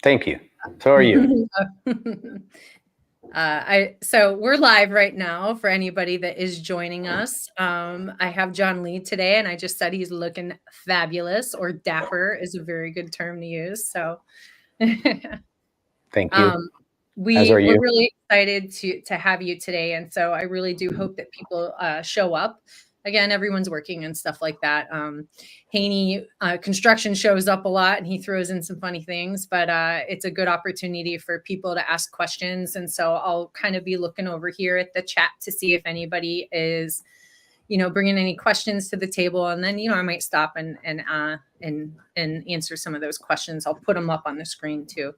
Thank you. So are you. So we're live right now for anybody that is joining us. I have John Lea today, and I just said he's looking fabulous, or dapper is a very good term to use. So Thank you. we're really excited to have you today. And so I really do hope that people show up. Again, everyone's working and stuff like that. Haney construction shows up a lot and he throws in some funny things, but it's a good opportunity for people to ask questions. And so I'll kind of be looking over here at the chat to see if anybody is, bringing any questions to the table. And then, I might stop and answer some of those questions. I'll put them up on the screen too.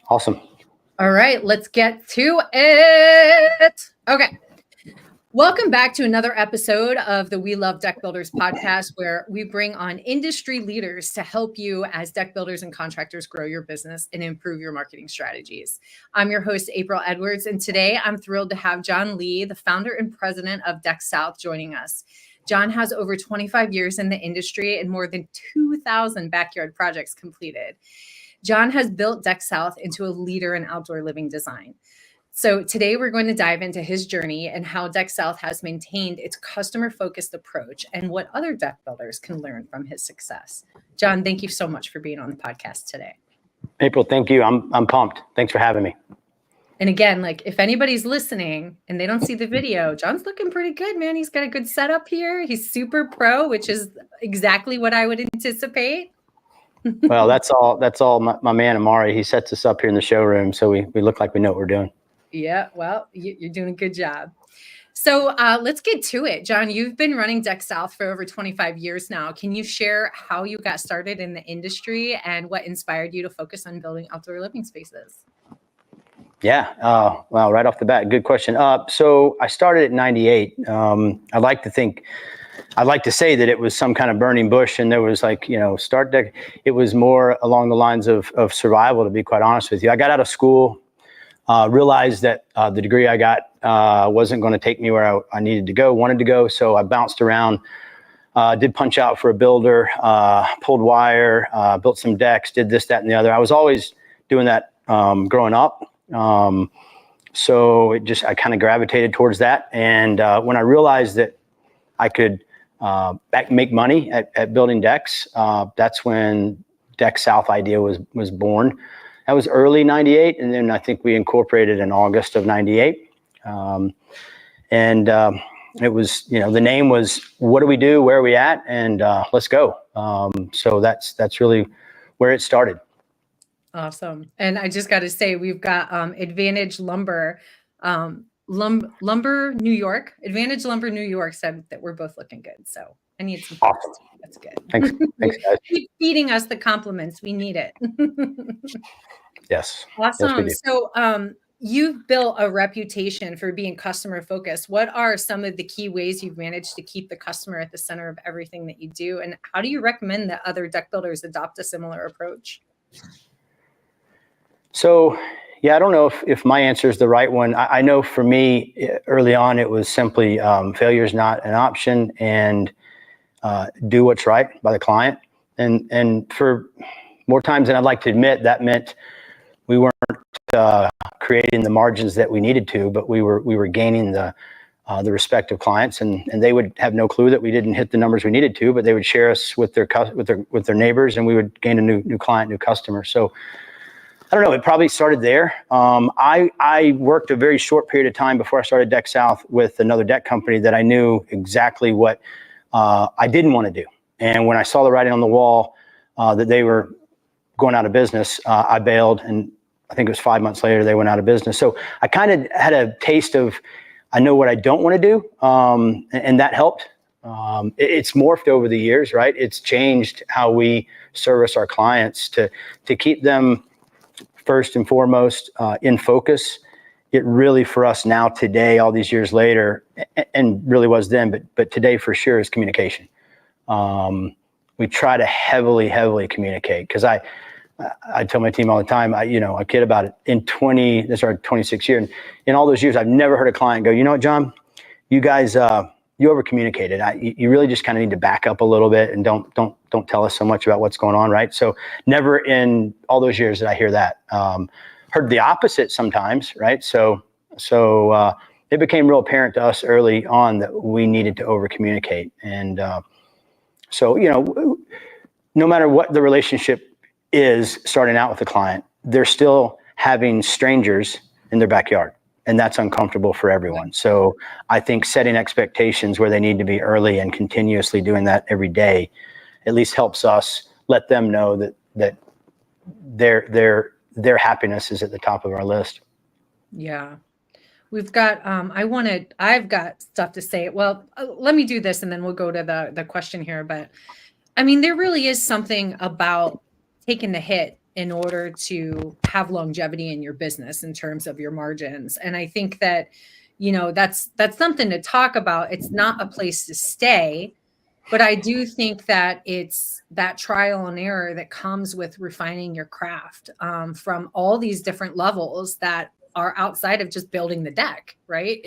Awesome. All right, let's get to it. Okay. Welcome back to another episode of the We Love Deck Builders podcast, where we bring on industry leaders to help you as deck builders and contractors grow your business and improve your marketing strategies. I'm your host, April Edwards, and today I'm thrilled to have John Lea, the founder and president of DeckSouth, joining us. John has over 25 years in the industry and more than 2,000 backyard projects completed. John has built DeckSouth into a leader in outdoor living design. So today we're going to dive into his journey and how DeckSouth has maintained its customer-focused approach and what other deck builders can learn from his success. John, thank you so much for being on the podcast today. April, thank you. I'm pumped. Thanks for having me. And again, if anybody's listening and they don't see the video, John's looking pretty good, man. He's got a good setup here. He's super pro, which is exactly what I would anticipate. Well, that's all my man Amari. He sets us up here in the showroom, so we look like we know what we're doing. Yeah, well, you're doing a good job. So let's get to it. John, you've been running DeckSouth for over 25 years now. Can you share how you got started in the industry and what inspired you to focus on building outdoor living spaces? Yeah, well, right off the bat, good question. So I started at 98. I'd like to say that it was some kind of burning bush and there was start deck. It was more along the lines of survival, to be quite honest with you. I got out of school, realized that the degree I got wasn't going to take me where I wanted to go. So I bounced around, did punch out for a builder, pulled wire, built some decks, did this, that, and the other. I was always doing that growing up. So I kind of gravitated towards that. And when I realized that I could make money at building decks, that's when DeckSouth idea was born. That was early 98, and then I think we incorporated in August of 98. It was, the name was, what do we do, where are we at, and let's go. So that's really where it started. Awesome. And I just got to say, we've got Advantage Lumber, Lumber New York. Advantage Lumber New York said that we're both looking good. So I need some awesome. That's good. Thanks guys. Keep feeding us the compliments. We need it. Yes. Awesome. Yes, so you've built a reputation for being customer focused. What are some of the key ways you've managed to keep the customer at the center of everything that you do? And how do you recommend that other deck builders adopt a similar approach? So, yeah, I don't know if my answer is the right one. I know for me, early on, it was simply failure is not an option, and do what's right by the client. And for more times than I'd like to admit, that meant we weren't creating the margins that we needed to, but we were gaining the respect of clients, and they would have no clue that we didn't hit the numbers we needed to, but they would share us with their neighbors, and we would gain a new client, new customer. So I don't know, it probably started there. I worked a very short period of time before I started DeckSouth with another deck company that I knew exactly what I didn't want to do. And when I saw the writing on the wall that they were going out of business, I bailed, and I think it was 5 months later they went out of business. So I kind of had a taste of, I know what I don't want to do, and that helped. It's morphed over the years, right? It's changed how we service our clients to keep them first and foremost in focus. It really, for us now today, all these years later, and really was then, but today for sure, is communication. We try to heavily communicate, because I tell my team all the time, I kid about it. This is our 26th year, and in all those years, I've never heard a client go, you know what, John, you guys you over communicated. You really just kind of need to back up a little bit and don't tell us so much about what's going on, right? So never in all those years did I hear that. Heard the opposite sometimes, right? So it became real apparent to us early on that we needed to over communicate. And so, no matter what the relationship is starting out with a client, they're still having strangers in their backyard. And that's uncomfortable for everyone. So I think setting expectations where they need to be early and continuously doing that every day at least helps us let them know that their happiness is at the top of our list. Yeah. We've got, I've got stuff to say. Well, let me do this and then we'll go to the question here. But I mean, there really is something about taking the hit in order to have longevity in your business in terms of your margins. And I think that, that's something to talk about. It's not a place to stay, but I do think that it's that trial and error that comes with refining your craft from all these different levels that are outside of just building the deck, right?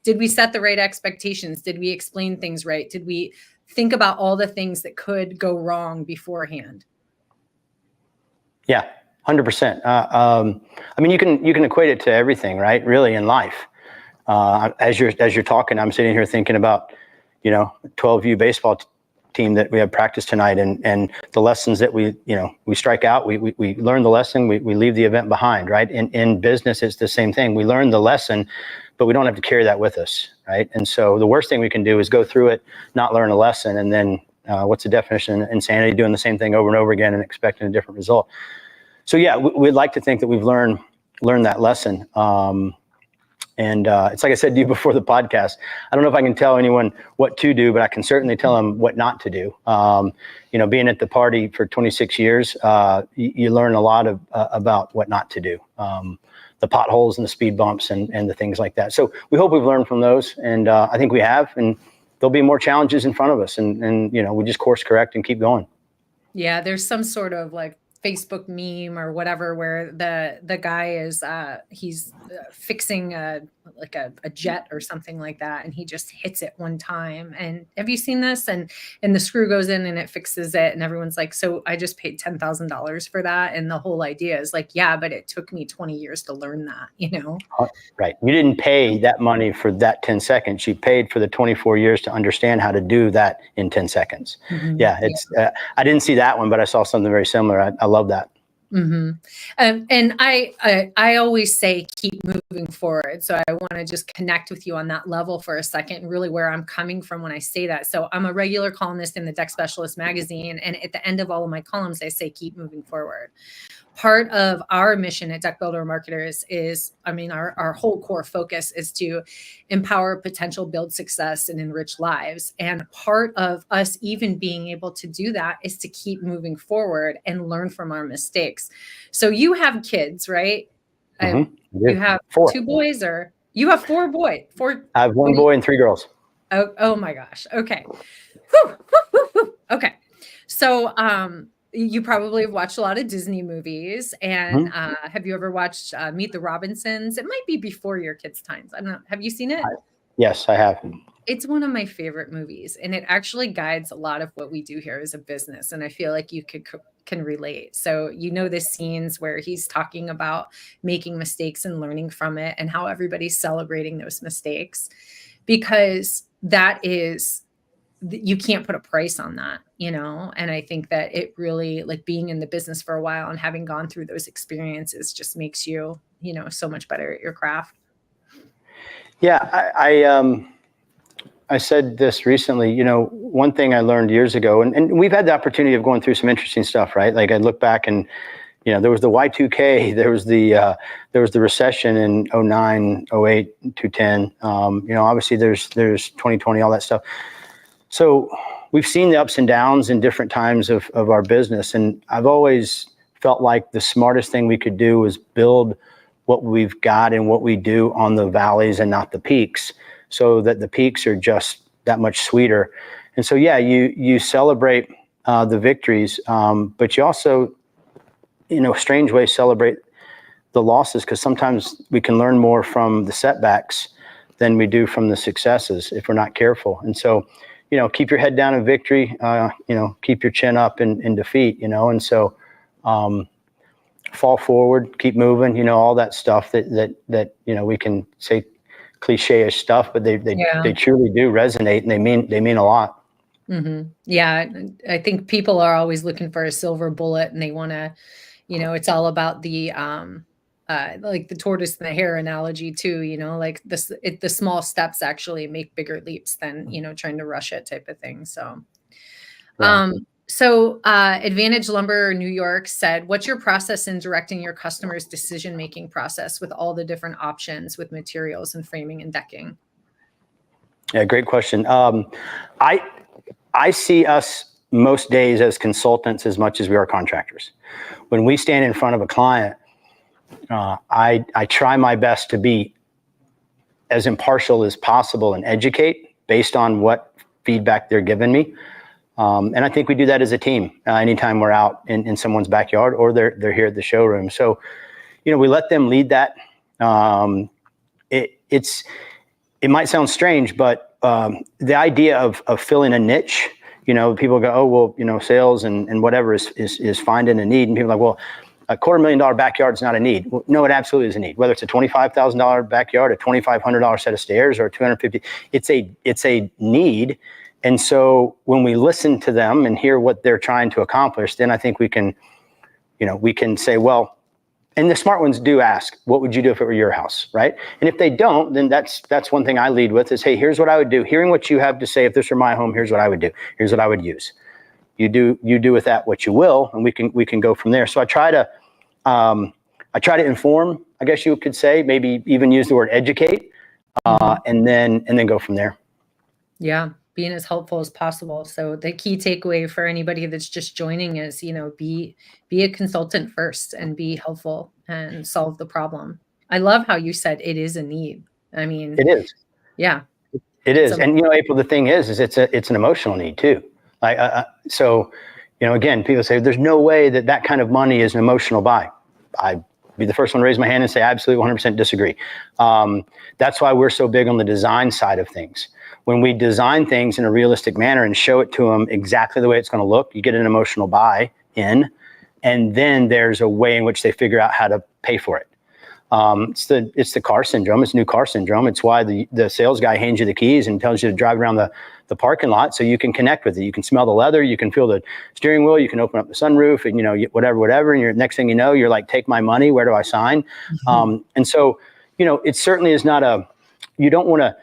Did we set the right expectations? Did we explain things right? Did we think about all the things that could go wrong beforehand? Yeah, 100%. I mean, you can equate it to everything, right? Really, in life. As you're talking, I'm sitting here thinking about, 12U baseball team that we have practice tonight, and the lessons that we strike out. We learn the lesson. We leave the event behind, right? In business, it's the same thing. We learn the lesson, but we don't have to carry that with us, right? And so the worst thing we can do is go through it, not learn a lesson, and then what's the definition of insanity? Doing the same thing over and over again and expecting a different result. So yeah, we'd like to think that we've learned that lesson. And it's like I said to you before the podcast, I don't know if I can tell anyone what to do, but I can certainly tell them what not to do. Being at the party for 26 years, you learn a lot about what not to do. The potholes and the speed bumps and the things like that. So we hope we've learned from those. And I think we have. And there'll be more challenges in front of us. And we just course correct and keep going. Yeah, there's some sort of like Facebook meme or whatever where the guy is he's fixing a jet or something like that, and he just hits it one time. And have you seen this? And the screw goes in and it fixes it, and everyone's like, so I just paid $10,000 for that. And the whole idea is like, yeah, but it took me 20 years to learn that, Right. You didn't pay that money for that 10 seconds. You paid for the 24 years to understand how to do that in 10 seconds. Mm-hmm. Yeah, I didn't see that one, but I saw something very similar. I love that. Mm-hmm. And I always say, keep moving forward. So I want to just connect with you on that level for a second, really where I'm coming from when I say that. So I'm a regular columnist in the Deck Specialist magazine. And at the end of all of my columns, I say, keep moving forward. Part of our mission at Deck Builder Marketers is, our whole core focus is to empower potential, build success, and enrich lives. And part of us even being able to do that is to keep moving forward and learn from our mistakes. So you have kids, right? Mm-hmm. You have 4. 2 boys, or you have 4 boys? 4. I have 1 boy and 3 girls. Oh my gosh. Okay. Whew. Okay. So, you probably have watched a lot of Disney movies, and have you ever watched Meet the Robinsons? It might be before your kids' times. I don't know. Have you seen it? Yes, I have. It's one of my favorite movies, and it actually guides a lot of what we do here as a business. And I feel like you can relate. So the scenes where he's talking about making mistakes and learning from it, and how everybody's celebrating those mistakes, because that is, you can't put a price on that, and I think that it really, like, being in the business for a while and having gone through those experiences just makes you, so much better at your craft. Yeah. I said this recently, one thing I learned years ago, and we've had the opportunity of going through some interesting stuff, right? Like, I look back and, there was the Y2K, there was the recession in 09, 08, 2010. Obviously there's 2020, all that stuff. So we've seen the ups and downs in different times of our business. And I've always felt like the smartest thing we could do is build what we've got and what we do on the valleys and not the peaks, so that the peaks are just that much sweeter. And so, yeah, you celebrate the victories, but you also, strange ways, celebrate the losses, because sometimes we can learn more from the setbacks than we do from the successes if we're not careful. And so, keep your head down in victory, keep your chin up in defeat, and so fall forward, keep moving, all that stuff that we can say cliche-ish stuff, but they truly do resonate, and they mean a lot. Mm-hmm. Yeah, I think people are always looking for a silver bullet, and they want to, it's all about the like the tortoise and the hare analogy too. Like the small steps actually make bigger leaps than trying to rush it type of thing. So, Yeah. Advantage Lumber New York said, "What's your process in directing your customers' decision-making process with all the different options with materials and framing and decking?" Yeah, great question. I see us most days as consultants as much as we are contractors. When we stand in front of a client, I try my best to be as impartial as possible and educate based on what feedback they're giving me. And I think we do that as a team anytime we're out in someone's backyard or they're here at the showroom. So, we let them lead that. It might sound strange, but the idea of filling a niche, people go, oh, well, sales and whatever is finding a need. And people are like, well, a $250,000 backyard is not a need. Well, no, it absolutely is a need. Whether it's a $25,000 backyard, a $2,500 set of stairs, or a $250, it's a need. And so when we listen to them and hear what they're trying to accomplish, then I think we can say, well, and the smart ones do ask, what would you do if it were your house, right? And if they don't, then that's one thing I lead with is, hey, here's what I would do. Hearing what you have to say, if this were my home, here's what I would do. Here's what I would use. You do with that what you will, and we can go from there. So I try to inform, I guess you could say, maybe even use the word educate, and then go from there. Yeah, being as helpful as possible. So the key takeaway for anybody that's just joining is, be a consultant first and be helpful and solve the problem. I love how you said it is a need. I mean, it is. Yeah, it is. And April, the thing is it's an emotional need too. So, again, people say there's no way that kind of money is an emotional buy. I'd be the first one to raise my hand and say I absolutely 100% disagree. That's why we're so big on the design side of things. When we design things in a realistic manner and show it to them exactly the way it's going to look, you get an emotional buy in, and then there's a way in which they figure out how to pay for it. It's the car syndrome. It's new car syndrome. It's why the sales guy hands you the keys and tells you to drive around the parking lot so you can connect with it. You can smell the leather. You can feel the steering wheel. You can open up the sunroof and, whatever. And next thing you know, you're like, take my money. Where do I sign? Mm-hmm. And so, it certainly is not you don't want to,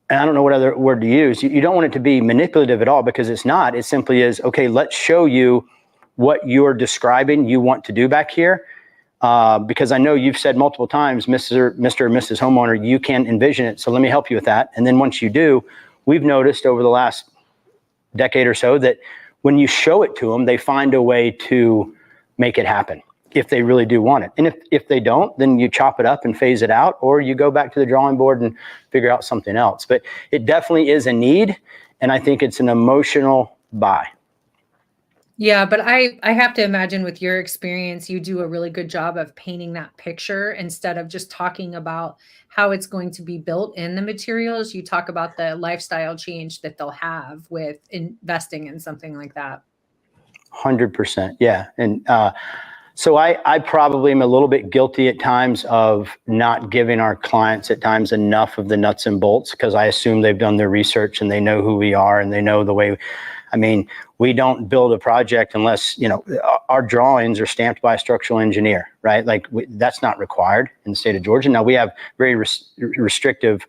and I don't know what other word to use. You don't want it to be manipulative at all, because it's not. It simply is, okay, let's show you what you're describing you want to do back here. Because I know you've said multiple times, Mr. or Mrs. Homeowner, you can envision it. So let me help you with that. And then once you do, we've noticed over the last decade or so that when you show it to them, they find a way to make it happen if they really do want it. And if they don't, then you chop it up and phase it out, or you go back to the drawing board and figure out something else. But it definitely is a need. And I think it's an emotional buy. Yeah, but I have to imagine with your experience, you do a really good job of painting that picture instead of just talking about how it's going to be built in the materials. You talk about the lifestyle change that they'll have with investing in something like that. 100%. Yeah. And so I probably am a little bit guilty at times of not giving our clients at times enough of the nuts and bolts, because I assume they've done their research and they know who we are and they know the way. I mean, we don't build a project unless, our drawings are stamped by a structural engineer, right? Like that's not required in the state of Georgia. Now we have very restrictive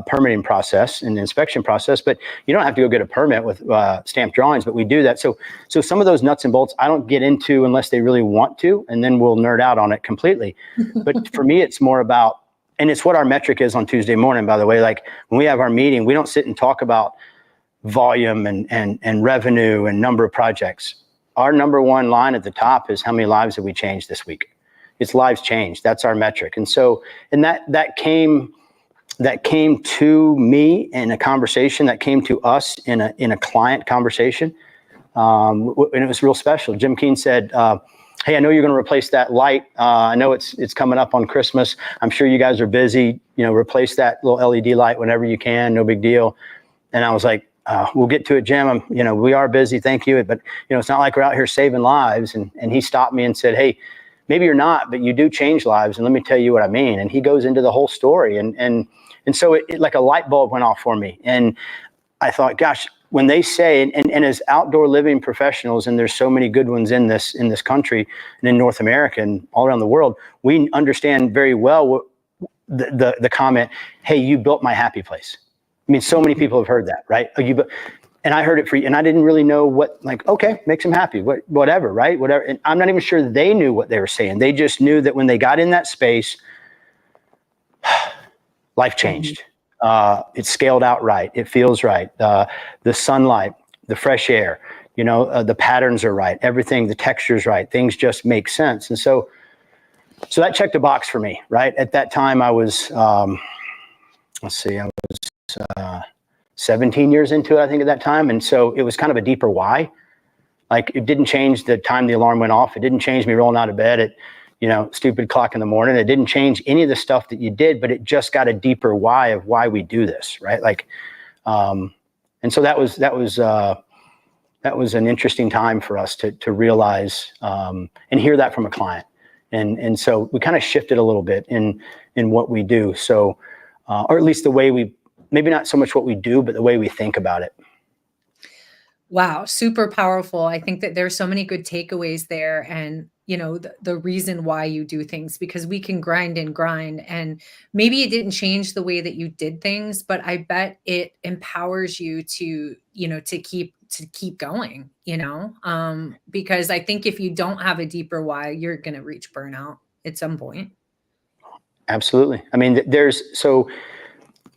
permitting process and inspection process, but you don't have to go get a permit with stamped drawings, but we do that. So some of those nuts and bolts I don't get into unless they really want to, and then we'll nerd out on it completely. But for me, it's more about, and it's what our metric is on Tuesday morning, by the way. Like when we have our meeting, we don't sit and talk about volume and revenue and number of projects. Our number one line at the top is how many lives have we changed this week? It's lives changed. That's our metric. And so, and that came to me in a conversation, that came to us in a client conversation. And it was real special. Jim Keene said, hey, I know you're going to replace that light. I know it's coming up on Christmas. I'm sure you guys are busy. Replace that little LED light whenever you can. No big deal. And I was like, we'll get to it, Jim. We are busy. Thank you. But, it's not like we're out here saving lives. And he stopped me and said, hey, maybe you're not, but you do change lives. And let me tell you what I mean. And he goes into the whole story. And so it like a light bulb went off for me. And I thought, gosh, when they say, and as outdoor living professionals, and there's so many good ones in this country and in North America and all around the world, we understand very well what the comment, hey, you built my happy place. I mean, so many people have heard that, right? And I heard it and I didn't really know what, like, okay, makes them happy, whatever, right? Whatever. And I'm not even sure they knew what they were saying. They just knew that when they got in that space, life changed. It's scaled out right. It feels right. The sunlight, the fresh air, the patterns are right. Everything, the texture's right. Things just make sense. And so that checked a box for me, right? At that time, I was, I was 17 years into it, I think, at that time. And so it was kind of a deeper why. Like, it didn't change the time the alarm went off. It didn't change me rolling out of bed at stupid clock in the morning. It didn't change any of the stuff that you did, but it just got a deeper why of why we do this, right? Like, and so that was an interesting time for us to realize and hear that from a client, and so we kind of shifted a little bit in what we do. So, or at least the way maybe not so much what we do, but the way we think about it. Wow, super powerful. I think that there's so many good takeaways there, and the reason why you do things, because we can grind and maybe it didn't change the way that you did things, but I bet it empowers you to keep going, because I think if you don't have a deeper why, you're going to reach burnout at some point. Absolutely. I mean, so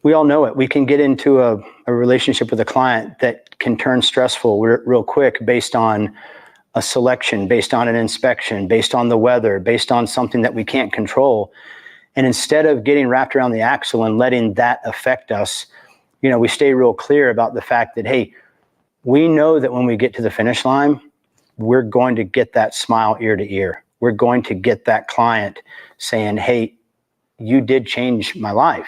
we all know it. We can get into a relationship with a client that can turn stressful real quick based on a selection, based on an inspection, based on the weather, based on something that we can't control. And instead of getting wrapped around the axle and letting that affect us, we stay real clear about the fact that, hey, we know that when we get to the finish line, we're going to get that smile ear to ear. We're going to get that client saying, hey, you did change my life.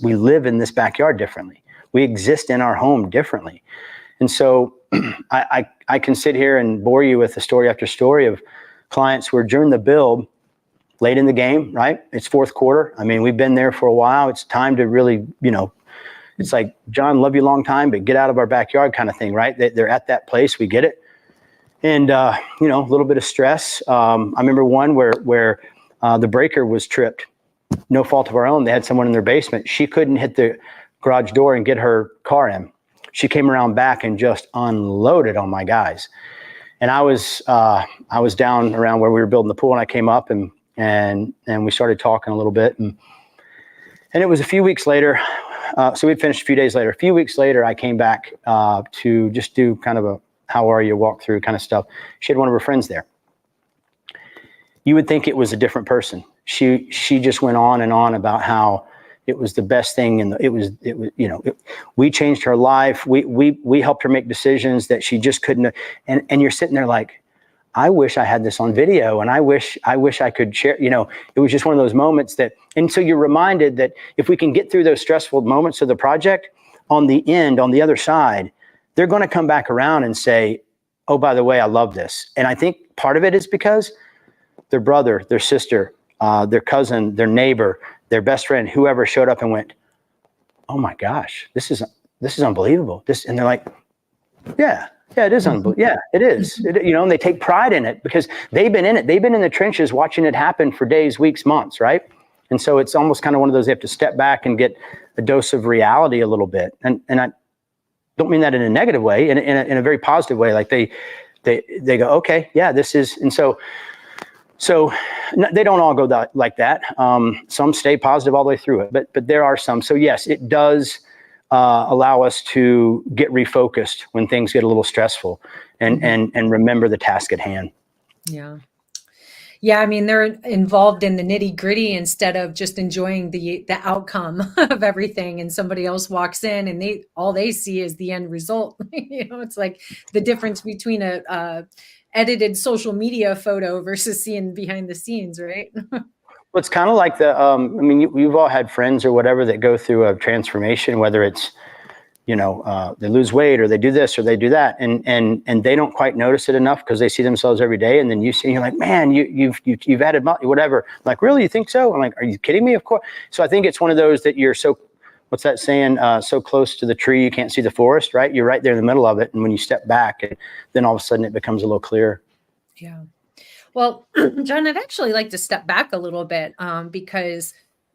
We live in this backyard differently. We exist in our home differently. And so I can sit here and bore you with the story after story of clients where during the build, late in the game, right? It's fourth quarter. I mean, we've been there for a while. It's time to really, it's like, John, love you a long time, but get out of our backyard kind of thing, right? They're at that place. We get it. And, a little bit of stress. I remember one where the breaker was tripped. No fault of our own. They had someone in their basement. She couldn't hit the garage door and get her car in. She came around back and just unloaded on my guys. And I was down around where we were building the pool, and I came up and we started talking a little bit. And it was a few weeks later. So we'd finished a few days later. A few weeks later, I came back to just do kind of a how are you walk through kind of stuff. She had one of her friends there. You would think it was a different person. She just went on and on about how it was the best thing, and we changed her life. We helped her make decisions that she just couldn't. And you're sitting there like, I wish I had this on video, and I wish I could share. It was just one of those moments and so you're reminded that if we can get through those stressful moments of the project, on the end, on the other side, they're going to come back around and say, oh, by the way, I love this. And I think part of it is because their brother, their sister, their cousin, their neighbor, their best friend, whoever showed up and went, oh my gosh, this is unbelievable. And they're like, yeah, it is unbelievable. Yeah, it is. And they take pride in it because they've been in it. They've been in the trenches watching it happen for days, weeks, months, right? And so it's almost kind of one of those, they have to step back and get a dose of reality a little bit. And I don't mean that in a negative way, in a very positive way. Like they go, okay, yeah, this is, and so they don't all go like that. Some stay positive all the way through it, but there are some. So yes, it does allow us to get refocused when things get a little stressful and remember the task at hand. Yeah. Yeah, I mean, they're involved in the nitty gritty instead of just enjoying the outcome of everything. And somebody else walks in and all they see is the end result. It's like the difference between edited social media photo versus seeing behind the scenes, right? Well, it's kind of like I mean, you've all had friends or whatever that go through a transformation, whether it's, they lose weight or they do this or they do that, and they don't quite notice it enough because they see themselves every day. And then you see, you're like, man, you've added whatever. I'm like, really, you think so? I'm like, are you kidding me? Of course. So I think it's one of those that you're so, what's that saying? So close to the tree, you can't see the forest, right? You're right there in the middle of it. And when you step back, then all of a sudden it becomes a little clearer. Yeah. Well, John, I'd actually like to step back a little bit because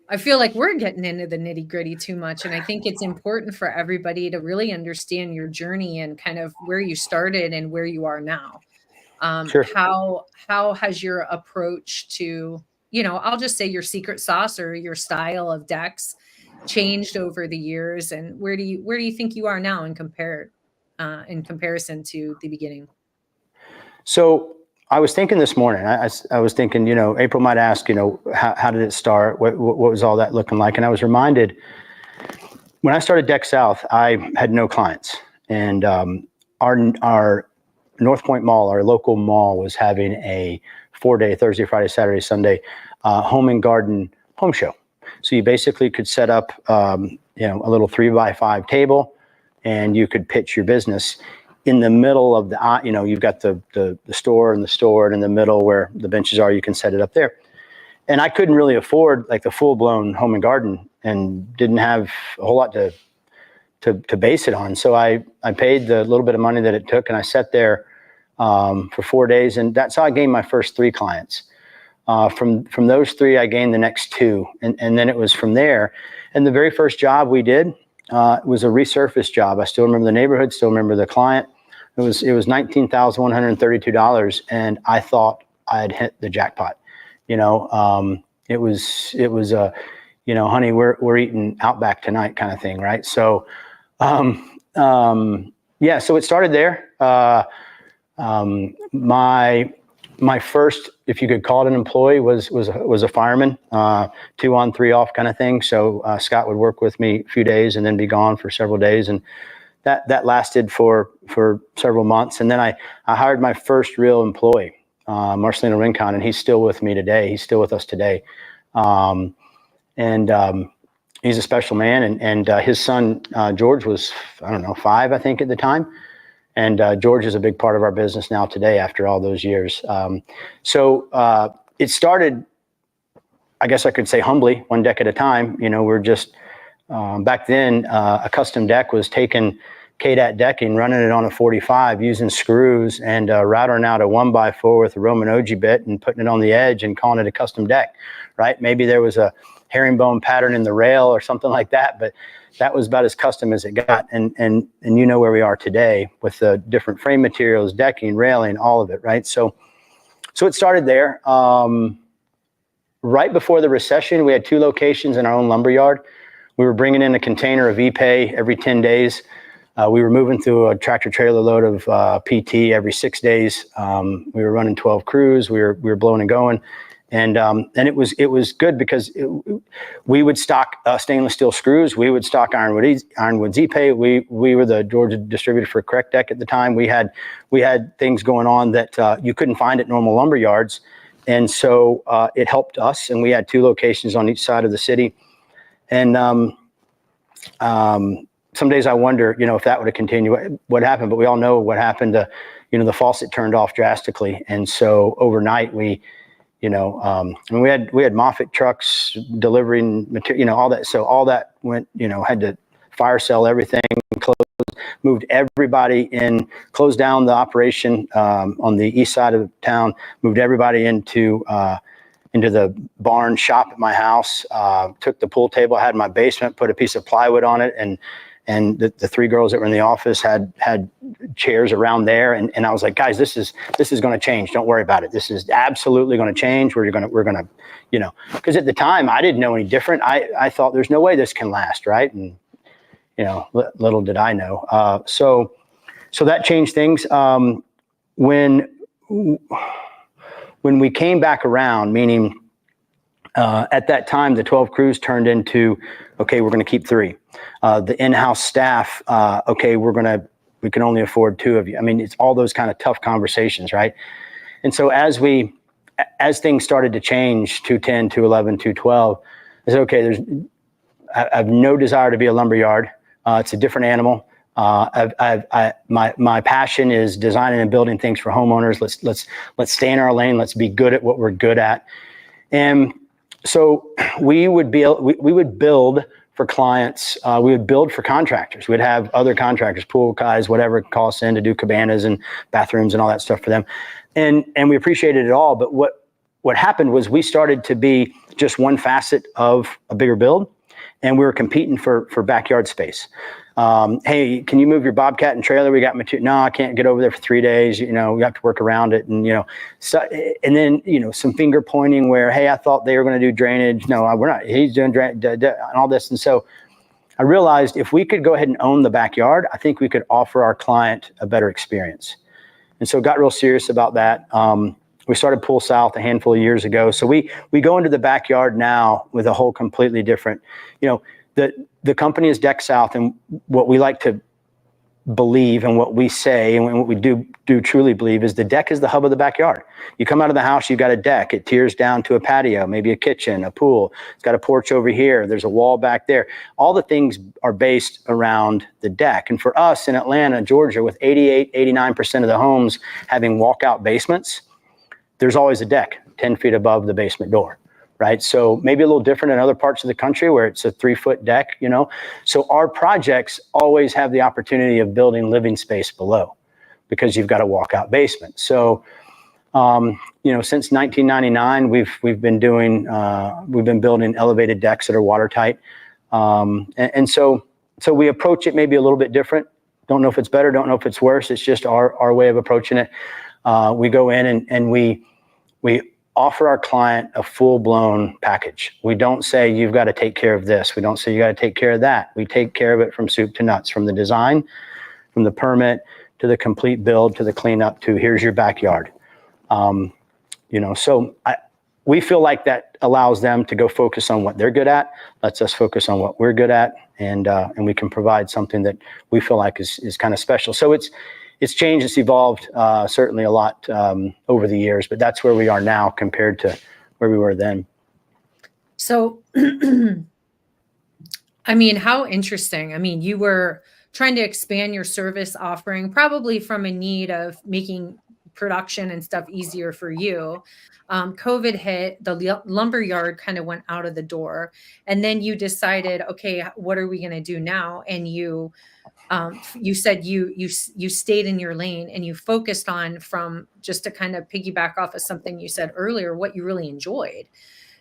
I feel like we're getting into the nitty gritty too much. And I think it's important for everybody to really understand your journey and kind of where you started and where you are now. Sure. How has your approach to, I'll just say your secret sauce or your style of decks changed over the years, and where do you think you are now in comparison to the beginning? So I was thinking this morning, I was thinking, April might ask, how did it start? What was all that looking like? And I was reminded when I started DeckSouth, I had no clients, and our North Point Mall, our local mall, was having a 4-day, Thursday, Friday, Saturday, Sunday, home and garden home show. So you basically could set up, a little 3x5 table, and you could pitch your business in the middle of the, you've got the store and the store, and in the middle where the benches are, you can set it up there. And I couldn't really afford like the full blown home and garden, and didn't have a whole lot to base it on. So I paid the little bit of money that it took, and I sat there for 4 days, and that's how I gained my first 3 clients. From those 3, I gained the next 2, and then it was from there. And the very first job we did was a resurface job. I still remember the neighborhood, still remember the client. It was $19,132, and I thought I had hit the jackpot. It was a, honey, we're eating Outback tonight kind of thing, right? So, yeah, so it started there. My first, if you could call it an employee, was a fireman, 2 on 3 off kind of thing. So Scott would work with me a few days and then be gone for several days, and that lasted for several months. And then I hired my first real employee, Marcelino Rincon, and he's still with me today. He's still with us today, and he's a special man. And his son George was, I don't know, 5, I think, at the time. And George is a big part of our business now today after all those years. So it started, I guess I could say humbly, 1 deck at a time. We're just, back then, a custom deck was taking KDAT decking, running it on a 45, using screws, and routing out a 1x4 with a Roman Oji bit and putting it on the edge and calling it a custom deck, right? Maybe there was a herringbone pattern in the rail or something like that, but that was about as custom as it got. And where we are today with the different frame materials, decking, railing, all of it, right? So it started there. Right before the recession, we had 2 locations in our own lumberyard. We were bringing in a container of E-Pay every 10 days. We were moving through a tractor trailer load of PT every 6 days. We were running 12 crews. We were blowing and going. And it was good because we would stock stainless steel screws. We would stock Ironwood's E-Pay. We were the Georgia distributor for Correct Deck at the time. We had things going on that you couldn't find at normal lumber yards, and so it helped us. And we had 2 locations on each side of the city. And some days I wonder, if that would have continued, what happened. But we all know what happened. The faucet turned off drastically, and so overnight we we had Moffett trucks delivering material, all that. So all that went, had to fire sell everything, moved everybody in, closed down the operation on the east side of town, moved everybody into the barn shop at my house, took the pool table I had in my basement, put a piece of plywood on it, and the 3 girls that were in the office had chairs around there. And I was like, guys, this is going to change. Don't worry about it. This is absolutely going to change. We're going to, because at the time I didn't know any different. I thought there's no way this can last. Right. And, little did I know. So that changed things. When we came back around, meaning at that time, the 12 crews turned into, okay, we're going to keep 3. The in-house staff, okay, we're going to We can only afford 2 of you. I mean, it's all those kind of tough conversations, right? And so as things started to change, 210, 211, 212, I said, okay, I have no desire to be a lumberyard. It's a different animal. My passion is designing and building things for homeowners. Let's stay in our lane. Let's be good at what we're good at. And so we would build for clients. We would build for contractors. We'd have other contractors, pool guys, whatever, call us in to do cabanas and bathrooms and all that stuff for them. And we appreciated it all. But what happened was we started to be just one facet of a bigger build, and we were competing for backyard space. Hey, can you move your Bobcat and trailer? We got material. No, I can't get over there for 3 days. You know, we have to work around it. And, so, and then, some finger pointing where, hey, I thought they were going to do drainage. No, we're not. He's doing drainage and all this. And so I realized if we could go ahead and own the backyard, I think we could offer our client a better experience. And so got real serious about that. We started Pool South a handful of years ago. So we go into the backyard now with a whole completely different, the company is DeckSouth, and what we like to believe and what we say and what we do truly believe is the deck is the hub of the backyard. You come out of the house, you've got a deck. It tiers down to a patio, maybe a kitchen, a pool. It's got a porch over here. There's a wall back there. All the things are based around the deck. And for us in Atlanta, Georgia, with 88, 89% of the homes having walkout basements, there's always a deck 10 feet above the basement door. Right. So maybe a little different in other parts of the country where it's a 3-foot deck, So our projects always have the opportunity of building living space below because you've got a walkout basement. So, since 1999, we've been building elevated decks that are watertight. And so we approach it maybe a little bit different. Don't know if it's better. Don't know if it's worse. It's just our way of approaching it. We go in and we offer our client a full-blown package. We don't say you've got to take care of this. We don't say you got to take care of that. We take care of it from soup to nuts, from the design, from the permit, to the complete build, to the cleanup, to here's your backyard. So we feel like that allows them to go focus on what they're good at, lets us focus on what we're good at, and we can provide something that we feel like is kind of special. So it's changed, it's evolved certainly a lot over the years, but that's where we are now compared to where we were then. So, how interesting. You were trying to expand your service offering, probably from a need of making production and stuff easier for you. COVID hit, the lumberyard kind of went out of the door, and then you decided, okay, what are we going to do now? And you said you stayed in your lane and you focused on, from just to kind of piggyback off of something you said earlier, what you really enjoyed.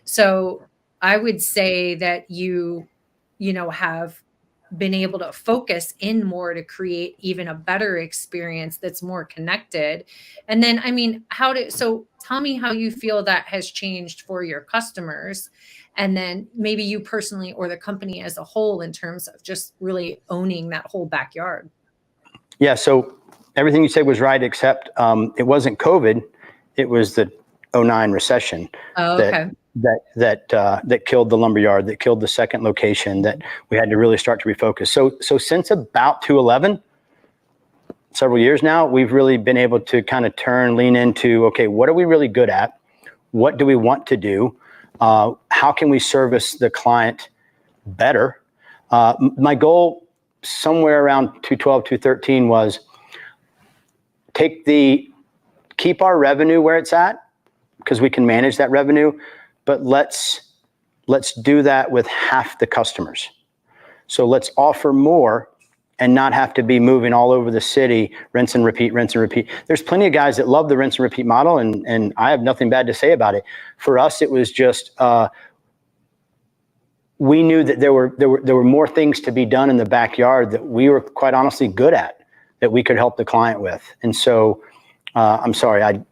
So I would say that you have been able to focus in more to create even a better experience that's more connected. And then, so tell me how you feel that has changed for your customers, and then maybe you personally or the company as a whole in terms of just really owning that whole backyard. Yeah. So everything you said was right, except it wasn't COVID. It was the 2009 recession. Oh, okay. That killed the lumberyard, that killed the second location, that we had to really start to refocus. So since about 2011, several years now, we've really been able to kind of lean into, okay, what are we really good at? What do we want to do? How can we service the client better? My goal somewhere around 2012, 2013 was keep our revenue where it's at, because we can manage that revenue, but let's do that with half the customers. So let's offer more and not have to be moving all over the city, rinse and repeat, rinse and repeat. There's plenty of guys that love the rinse and repeat model, and I have nothing bad to say about it. For us, it was just, we knew that there were more things to be done in the backyard that we were quite honestly good at, that we could help the client with. And so, I'm sorry, I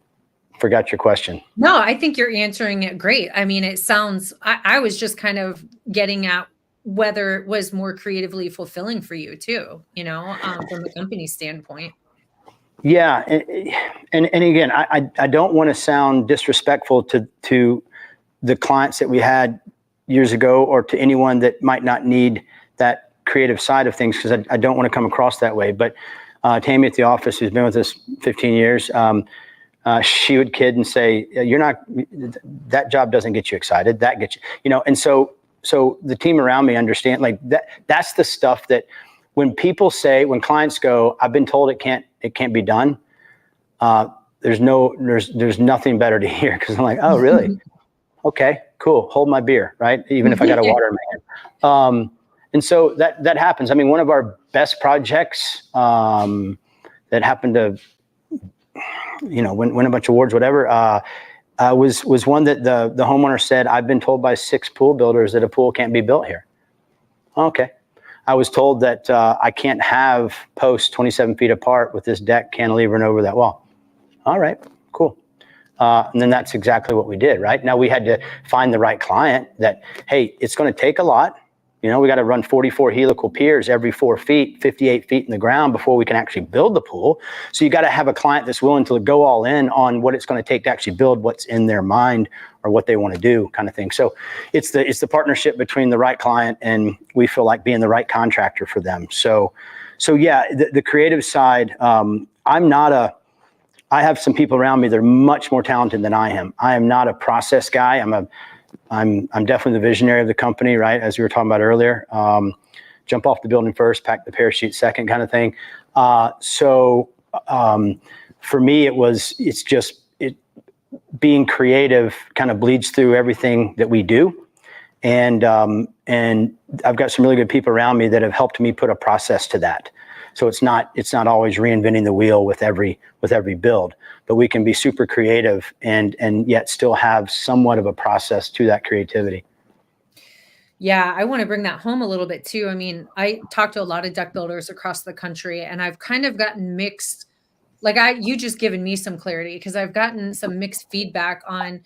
forgot your question. No, I think you're answering it great. It sounds, I was just kind of getting at whether it was more creatively fulfilling for you too, from the company standpoint. Yeah. And again, I don't want to sound disrespectful to the clients that we had years ago, or to anyone that might not need that creative side of things, because I don't want to come across that way. But Tammy at the office, who's been with us 15 years, she would kid and say, that job doesn't get you excited. That gets you, and so the team around me understand like that's the stuff that when clients go, I've been told it can't be done. There's nothing better to hear, because I'm like, oh, really? Okay, cool. Hold my beer, right? Even if I got a water in my hand. And so that happens. I mean, one of our best projects that happened to, win a bunch of awards, whatever, was one that the homeowner said, I've been told by 6 pool builders that a pool can't be built here. Okay. I was told that I can't have posts 27 feet apart with this deck cantilevering over that wall. All right, cool. And then that's exactly what we did, right? Now we had to find the right client that, hey, it's going to take a lot. We got to run 44 helical piers every 4 feet, 58 feet in the ground before we can actually build the pool. So you got to have a client that's willing to go all in on what it's going to take to actually build what's in their mind or what they want to do, kind of thing. So it's the partnership between the right client and we feel like being the right contractor for them. So yeah, the creative side, I have some people around me that are much more talented than I am. I am not a process guy. I'm definitely the visionary of the company, right? As we were talking about earlier, jump off the building first, pack the parachute second, kind of thing. For me, being creative kind of bleeds through everything that we do. And I've got some really good people around me that have helped me put a process to that. So it's not always reinventing the wheel with every build, but we can be super creative and yet still have somewhat of a process to that creativity. Yeah, I want to bring that home a little bit too. I mean, I talk to a lot of deck builders across the country, and I've kind of gotten mixed. You just given me some clarity, because I've gotten some mixed feedback on,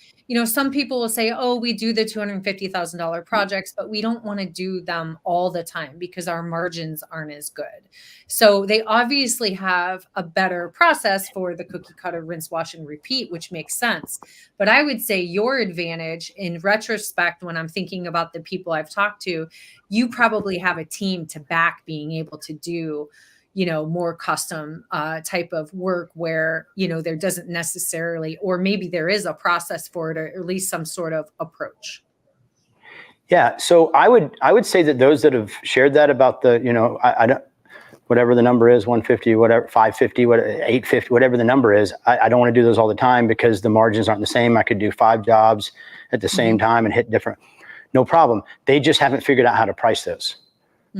some people will say, oh, we do the $250,000 projects, but we don't want to do them all the time because our margins aren't as good. So they obviously have a better process for the cookie cutter, rinse, wash, and repeat, which makes sense. But I would say your advantage in retrospect, when I'm thinking about the people I've talked to, you probably have a team to back being able to do more custom type of work where, there doesn't necessarily, or maybe there is a process for it, or at least some sort of approach. Yeah. So I would say that those that have shared that about the, I don't, whatever the number is, 150, whatever, 550, whatever, 850, whatever the number is, I don't want to do those all the time because the margins aren't the same. I could do 5 jobs at the same time and hit different, no problem. They just haven't figured out how to price those.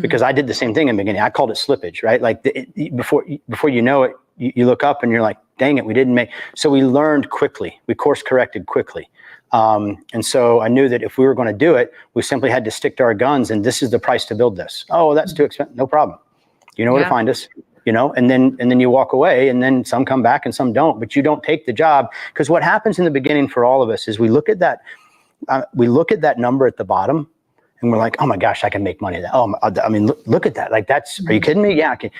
Because I did the same thing in the beginning. I called it slippage, right? Like before you know it, you look up and you're like, dang it, we didn't make. So we learned quickly. We course corrected quickly. And so I knew that if we were going to do it, we simply had to stick to our guns. And this is the price to build this. Oh, that's too expensive. No problem. You know where to find us, and then you walk away, and then some come back and some don't. But you don't take the job, because what happens in the beginning for all of us is we look at that number at the bottom. And we're like, oh my gosh, I can make money. Oh, I mean, look at that. Like are you kidding me? Yeah. I can.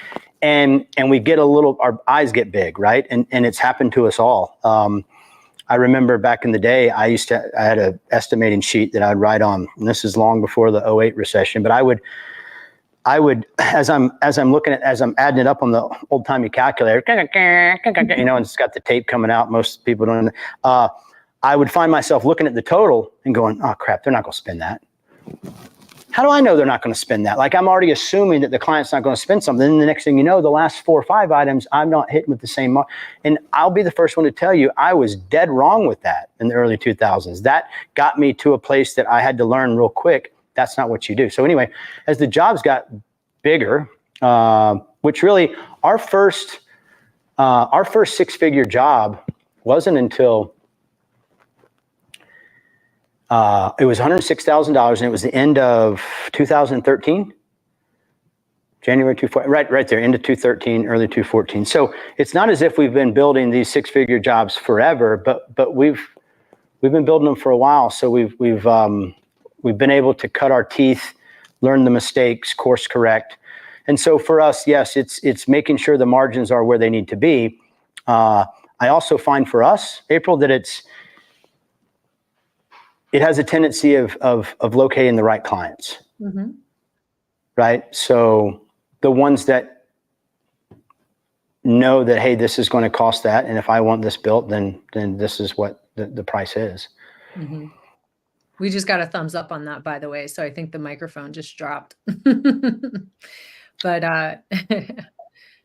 And we get our eyes get big, right? And it's happened to us all. I remember back in the day, I had an estimating sheet that I'd write on, and this is long before the 2008 recession, but I would, as I'm adding it up on the old timey calculator, and it's got the tape coming out. Most people don't, I would find myself looking at the total and going, oh crap, they're not going to spend that. How do I know they're not going to spend that? Like, I'm already assuming that the client's not going to spend something. And the next thing you know, the last 4 or 5 items, I'm not hitting with the same mark. And I'll be the first one to tell you, I was dead wrong with that in the early 2000s. That got me to a place that I had to learn real quick. That's not what you do. So anyway, as the jobs got bigger, which really our first 6-figure job wasn't until it was $106,000, and it was the end of 2013, January 2014, right there, end of 2013, early 2014. So it's not as if we've been building these 6-figure jobs forever, but we've been building them for a while. So we've been able to cut our teeth, learn the mistakes, course correct. And so for us, yes, it's making sure the margins are where they need to be. I also find for us, April, that it has a tendency of locating the right clients, right? So the ones that know that, hey, this is going to cost that. And if I want this built, then this is what the price is. Mm-hmm. We just got a thumbs up on that, by the way. So I think the microphone just dropped. But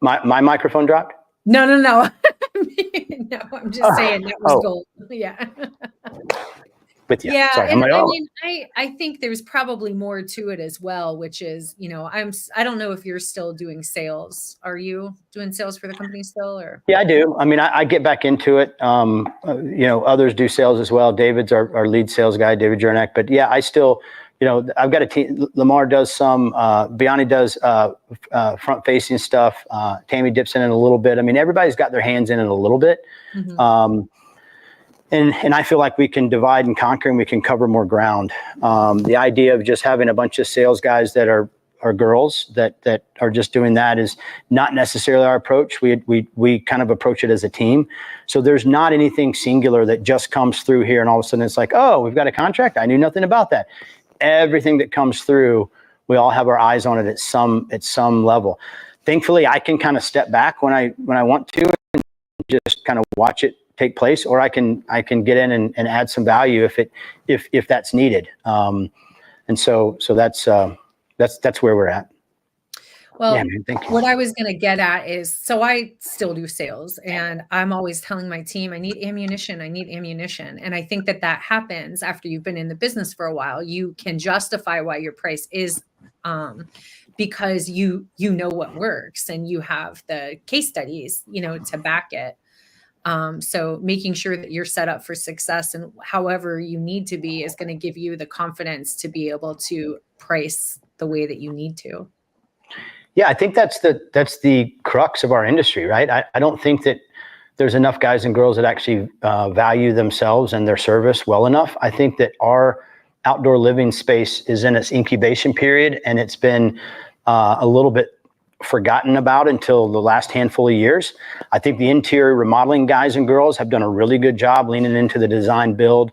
my microphone dropped? No. No, I'm just saying that was gold. Yeah. With you. Yeah. Sorry. And Like, I mean, I think there's probably more to it as well, which is, I don't know if you're still doing sales. Are you doing sales for the company still, or? Yeah, I do. I mean, I get back into it. Others do sales as well. David's our lead sales guy, David Jernick. But yeah, I still, I've got a team. Lamar does some, Biani does front facing stuff. Tammy dips in it a little bit. I mean, everybody's got their hands in it a little bit. Mm-hmm. And I feel like we can divide and conquer, and we can cover more ground. The idea of just having a bunch of sales guys that are girls that are just doing that is not necessarily our approach. We kind of approach it as a team. So there's not anything singular that just comes through here and all of a sudden it's like, oh, we've got a contract. I knew nothing about that. Everything that comes through, we all have our eyes on it at some level. Thankfully, I can kind of step back when I want to and just kind of watch it take place, or I can get in and add some value if that's needed. And so that's where we're at. Well, yeah, man, thank you. What I was going to get at is, so I still do sales, and I'm always telling my team, I need ammunition. And I think that happens after you've been in the business for a while. You can justify why your price is, because you know what works and you have the case studies, to back it. So making sure that you're set up for success and however you need to be is going to give you the confidence to be able to price the way that you need to. Yeah, I think that's the crux of our industry, right? I don't think that there's enough guys and girls that actually value themselves and their service well enough. I think that our outdoor living space is in its incubation period, and it's been a little bit forgotten about until the last handful of years. I think the interior remodeling guys and girls have done a really good job leaning into the design build,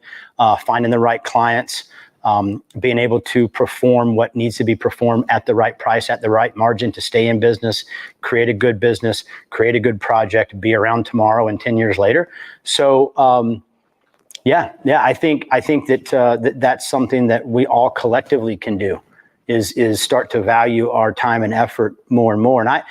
finding the right clients, being able to perform what needs to be performed at the right price, at the right margin to stay in business, create a good business, create a good project, be around tomorrow and 10 years later. So I think that that's something that we all collectively can do. Is start to value our time and effort more and more. And I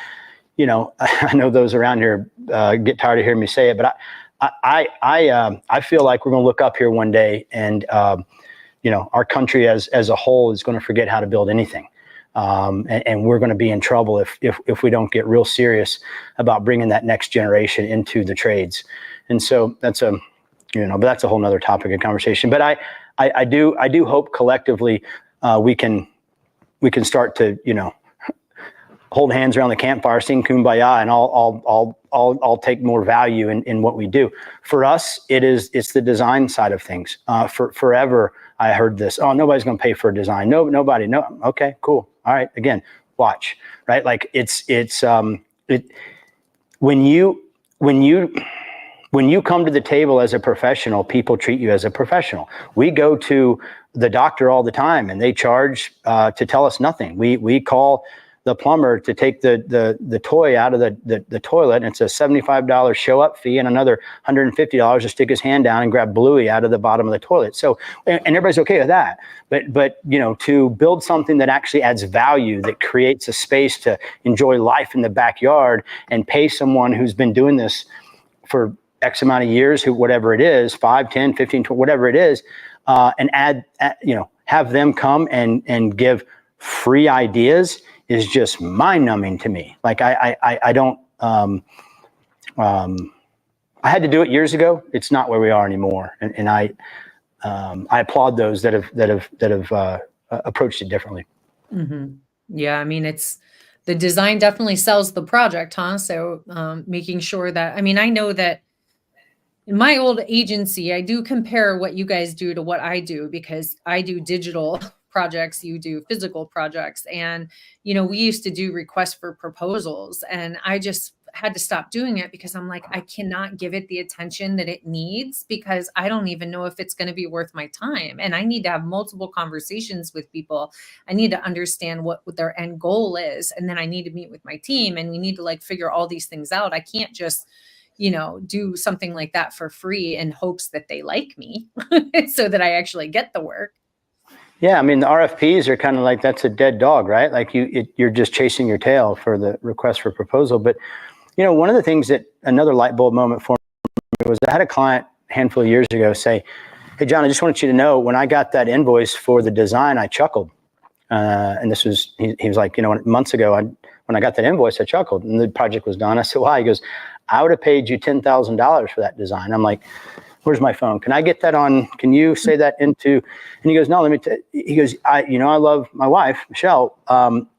know those around here get tired of hearing me say it, but I feel like we're going to look up here one day and our country as a whole is going to forget how to build anything, and we're going to be in trouble if we don't get real serious about bringing that next generation into the trades. And so that's but that's a whole nother topic of conversation. But I do hope collectively we can start to, hold hands around the campfire, sing Kumbaya, and I'll take more value in what we do. For us, it's the design side of things. Forever, I heard this, oh, nobody's going to pay for a design. No, nobody. No. Okay, cool. All right. Again, watch, right? Like when you come to the table as a professional, people treat you as a professional. We go to the doctor all the time and they charge to tell us nothing. We call the plumber to take the toy out of the toilet, and it's a $75 show up fee and another $150 to stick his hand down and grab Bluey out of the bottom of the toilet. So, and everybody's okay with that. But to build something that actually adds value, that creates a space to enjoy life in the backyard and pay someone who's been doing this for X amount of years, whatever it is, 5, 10, 15, 20, whatever it is, and have them come and give free ideas is just mind numbing to me. Like I don't, I had to do it years ago. It's not where we are anymore. And I applaud those that have approached it differently. Mm-hmm. Yeah. I mean, the design definitely sells the project, huh? So making sure that, I know that in my old agency, I do compare what you guys do to what I do, because I do digital projects, you do physical projects. And, we used to do requests for proposals. And had to stop doing it because I'm like, I cannot give it the attention that it needs because I don't even know if it's going to be worth my time. And I need to have multiple conversations with people. I need to understand what their end goal is. And then I need to meet with my team and we need to like figure all these things out. I can't just, do something like that for free in hopes that they like me so that I actually get the work. Yeah, I mean, the RFPs are kind of like, that's a dead dog, right? Like you're just chasing your tail for the request for proposal. But, one of the things that another light bulb moment for me was I had a client a handful of years ago say, hey, John, I just wanted you to know when I got that invoice for the design, I chuckled. And this was, he was like, months ago, when I got that invoice, I chuckled and the project was done. I said, why? He goes, I would have paid you $10,000 for that design. I'm like, where's my phone? Can I get that on? Can you say that into? And he goes, no, he goes, I love my wife, Michelle.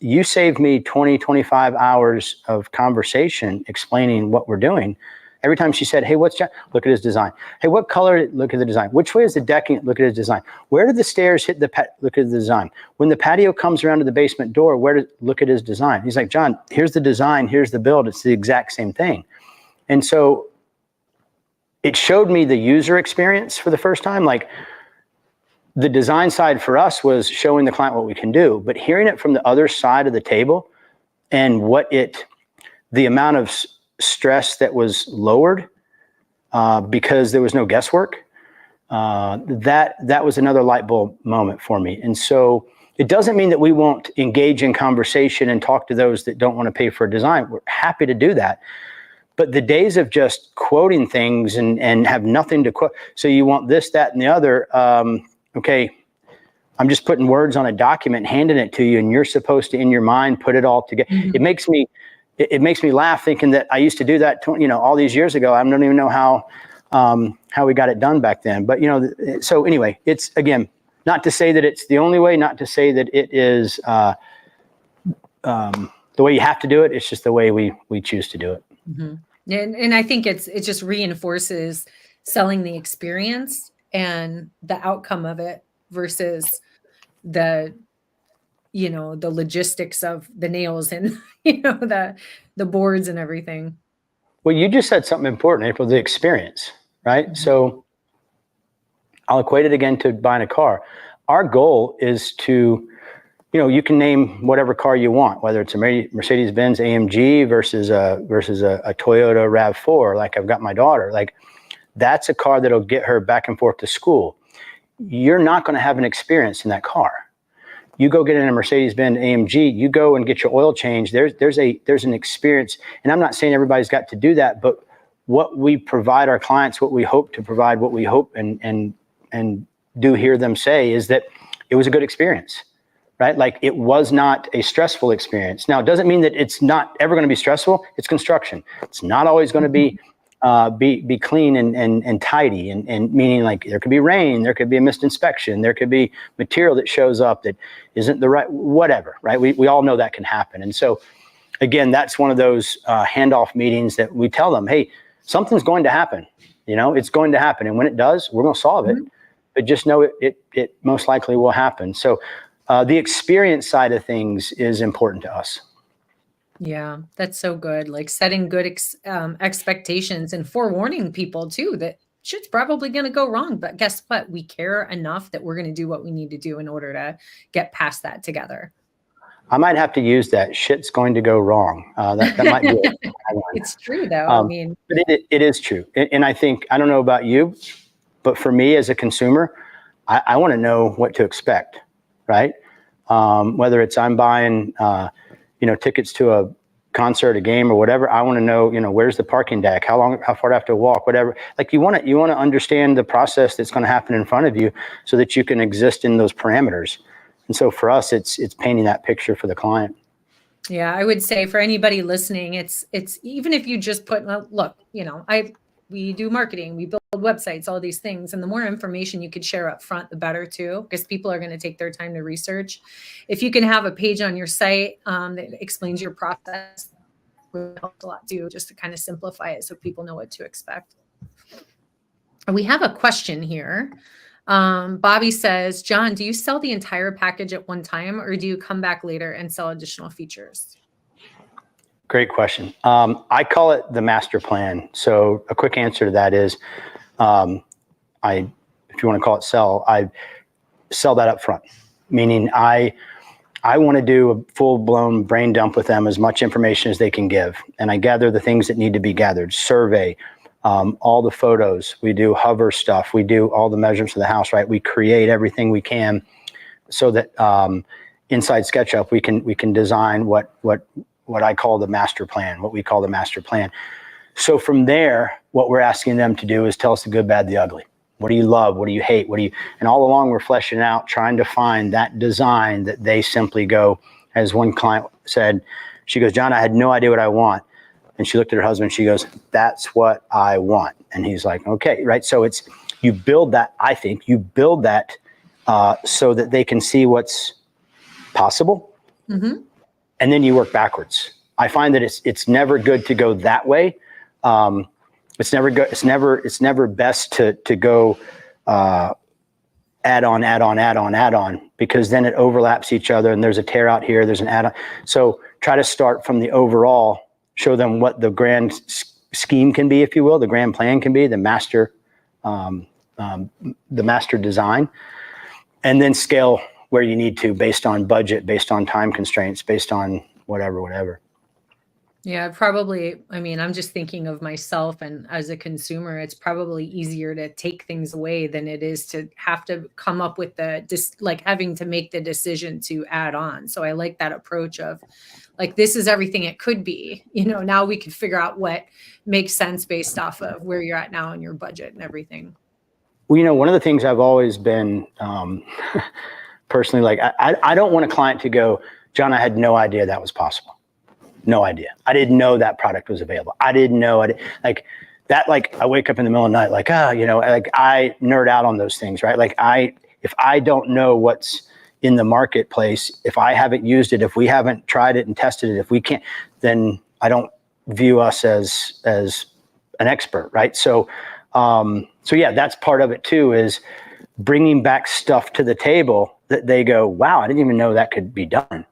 You saved me 20, 25 hours of conversation explaining what we're doing. Every time she said, hey, what's John? Look at his design. Hey, what color? Look at the design. Which way is the decking? Look at his design. Where did the stairs hit the look at the design. When the patio comes around to the basement door, look at his design. He's like, John, here's the design. Here's the build. It's the exact same thing. And so it showed me the user experience for the first time. Like the design side for us was showing the client what we can do, but hearing it from the other side of the table and the amount of stress that was lowered because there was no guesswork, that was another light bulb moment for me. And so it doesn't mean that we won't engage in conversation and talk to those that don't want to pay for a design. We're happy to do that. But the days of just quoting things and have nothing to quote, so you want this, that, and the other, okay, I'm just putting words on a document, handing it to you, and you're supposed to, in your mind, put it all together. Mm-hmm. It makes me laugh thinking that I used to do that, all these years ago. I don't even know how we got it done back then. But, so anyway, it's, again, not to say that it's the only way, not to say that it is the way you have to do it. It's just the way we choose to do it. Mm-hmm. And I think it just reinforces selling the experience and the outcome of it versus the logistics of the nails and, the boards and everything. Well, you just said something important, April, the experience, right? Mm-hmm. So I'll equate it again to buying a car. Our goal is to, you can name whatever car you want, whether it's a Mercedes-Benz AMG versus a Toyota RAV4, like I've got my daughter. Like, that's a car that'll get her back and forth to school. You're not going to have an experience in that car. You go get in a Mercedes-Benz AMG, you go and get your oil change. There's an experience, and I'm not saying everybody's got to do that, but what we provide our clients, what we hope to provide, what we hope and do hear them say is that it was a good experience. Right? Like it was not a stressful experience. Now, it doesn't mean that it's not ever going to be stressful. It's construction. It's not always going to be clean and tidy and meaning like there could be rain, there could be a missed inspection, there could be material that shows up that isn't the right, whatever, right? We all know that can happen. And so again, that's one of those handoff meetings that we tell them, hey, something's going to happen. It's going to happen. And when it does, we're going to solve it, but just know it most likely will happen. So the experience side of things is important to us. Yeah, that's so good. Like setting good expectations and forewarning people too that shit's probably going to go wrong. But guess what? We care enough that we're going to do what we need to do in order to get past that together. I might have to use that. Shit's going to go wrong. That might be it. It's true though. But it is true. And I think, I don't know about you, but for me as a consumer, I want to know what to expect. Right? Whether it's I'm buying, tickets to a concert, a game or whatever, I want to know, where's the parking deck? How far do I have to walk? Whatever. Like you want to understand the process that's going to happen in front of you so that you can exist in those parameters. And so for us, it's painting that picture for the client. Yeah, I would say for anybody listening, it's even if you just put, look, we do marketing, we build websites, all these things. And the more information you could share up front, the better too, because people are going to take their time to research. If you can have a page on your site that explains your process, it helps a lot too, just to kind of simplify it so people know what to expect. We have a question here. Bobby says, John, do you sell the entire package at one time or do you come back later and sell additional features? Great question. I call it the master plan. So a quick answer to that is, if you want to call it sell, I sell that up front, meaning I want to do a full-blown brain dump with them, as much information as they can give. And I gather the things that need to be gathered, survey, all the photos. We do hover stuff. We do all the measurements of the house, right? We create everything we can so that inside SketchUp, we can design what I call the master plan, what we call the master plan. So from there, what we're asking them to do is tell us the good, bad, the ugly. What do you love? What do you hate? And all along we're fleshing out, trying to find that design that they simply go, as one client said, she goes, John, I had no idea what I want. And she looked at her husband, she goes, that's what I want. And he's like, okay, right? So you build that, I think, so that they can see what's possible. Mm-hmm. And then you work backwards. I find that it's never good to go that way. It's never good. It's never best to go add on, because then it overlaps each other and there's a tear out here, there's an add on. So try to start from the overall, show them what the grand scheme can be, if you will, the grand plan can be, the master design, and then scale where you need to based on budget, based on time constraints, based on whatever. Yeah, probably. I mean, I'm just thinking of myself, and as a consumer, it's probably easier to take things away than it is to have to come up with having to make the decision to add on. So I like that approach of like, this is everything it could be. Now we can figure out what makes sense based off of where you're at now and your budget and everything. Well, one of the things I've always been personally, like, I don't want a client to go, John, I had no idea that was possible. No idea. I didn't know that product was available. I didn't know it. Like that, like I wake up in the middle of the night, like, like I nerd out on those things, right? Like if I don't know what's in the marketplace, if I haven't used it, if we haven't tried it and tested it, if we can't, then I don't view us as an expert, right? So yeah, that's part of it too, is bringing back stuff to the table that they go, wow, I didn't even know that could be done.